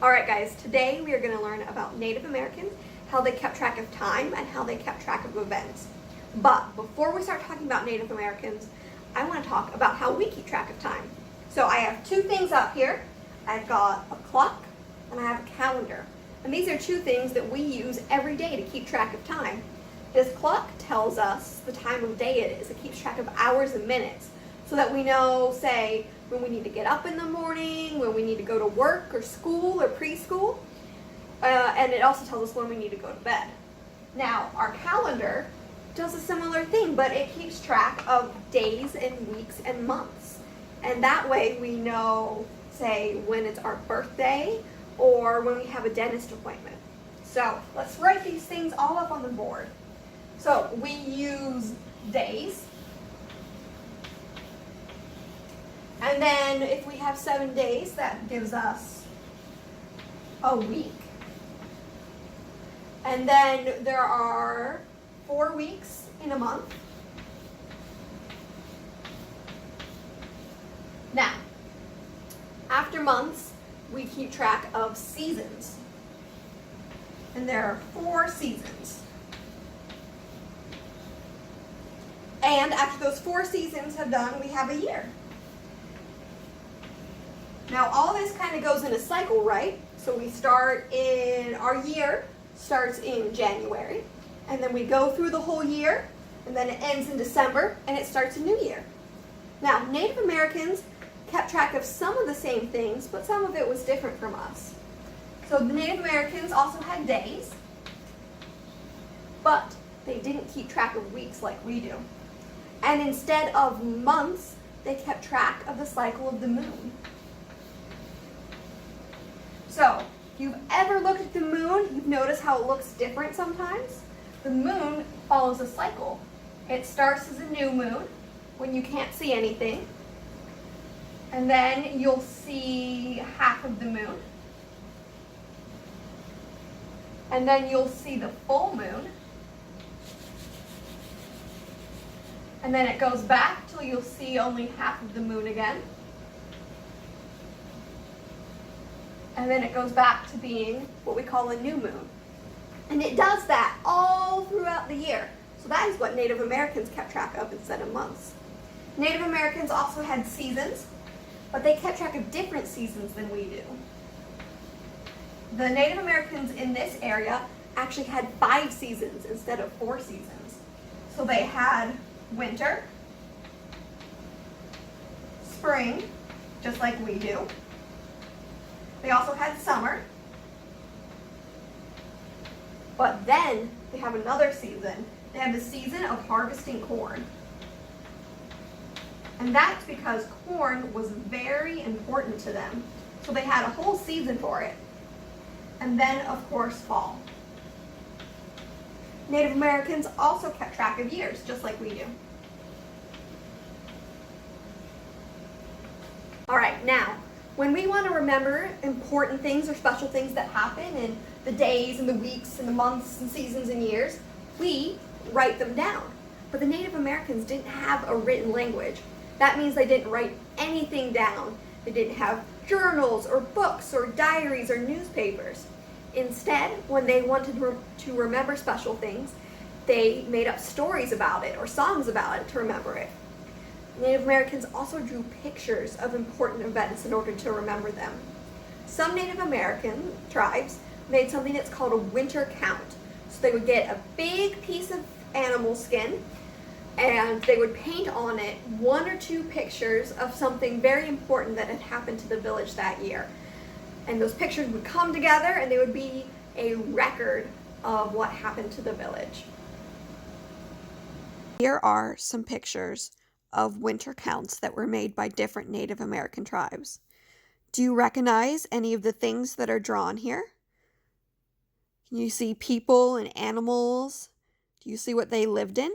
Alright guys, today we are going to learn about Native Americans, how they kept track of time, and how they kept track of events. But before we start talking about Native Americans, I want to talk about how we keep track of time. So I have two things up here. I've got a clock and I have a calendar. And these are two things that we use every day to keep track of time. This clock tells us the time of day it is. It keeps track of hours and minutes so that we know, say, when we need to get up in the morning, when we need to go to work or school or preschool. And it also tells us when we need to go to bed. Now, our calendar does a similar thing, but it keeps track of days and weeks and months. And that way we know, say, when it's our birthday or when we have a dentist appointment. So let's write these things all up on the board. So we use days. And then if we have 7 days, that gives us a week. And then there are 4 weeks in a month. Now, after months, we keep track of seasons. And there are 4 seasons. And after those 4 seasons have done, we have a year. Now all this kind of goes in a cycle, right? So we start in, our year starts in January, and then we go through the whole year, and then it ends in December, and it starts a new year. Now, Native Americans kept track of some of the same things, but some of it was different from us. So the Native Americans also had days, but they didn't keep track of weeks like we do. And instead of months, they kept track of the cycle of the moon. So, if you've ever looked at the moon, you've noticed how it looks different sometimes. The moon follows a cycle. It starts as a new moon when you can't see anything. And then you'll see half of the moon. And then you'll see the full moon. And then it goes back till you'll see only half of the moon again. And then it goes back to being what we call a new moon. And it does that all throughout the year. So that is what Native Americans kept track of instead of months. Native Americans also had seasons, but they kept track of different seasons than we do. The Native Americans in this area actually had 5 seasons instead of 4 seasons. So they had winter, spring, just like we do. They also had summer, but then they have another season. They have the season of harvesting corn. And that's because corn was very important to them. So they had a whole season for it. And then, of course, fall. Native Americans also kept track of years, just like we do. All right, now, when we want to remember important things or special things that happen in the days and the weeks and the months and seasons and years, we write them down. But the Native Americans didn't have a written language. That means they didn't write anything down. They didn't have journals or books or diaries or newspapers. Instead, when they wanted to remember special things, they made up stories about it or songs about it to remember it. Native Americans also drew pictures of important events in order to remember them. Some Native American tribes made something that's called a winter count. So they would get a big piece of animal skin and they would paint on it 1 or 2 pictures of something very important that had happened to the village that year. And those pictures would come together and they would be a record of what happened to the village. Here are some pictures of winter counts that were made by different Native American tribes. Do you recognize any of the things that are drawn here? Can you see people and animals? Do you see what they lived in?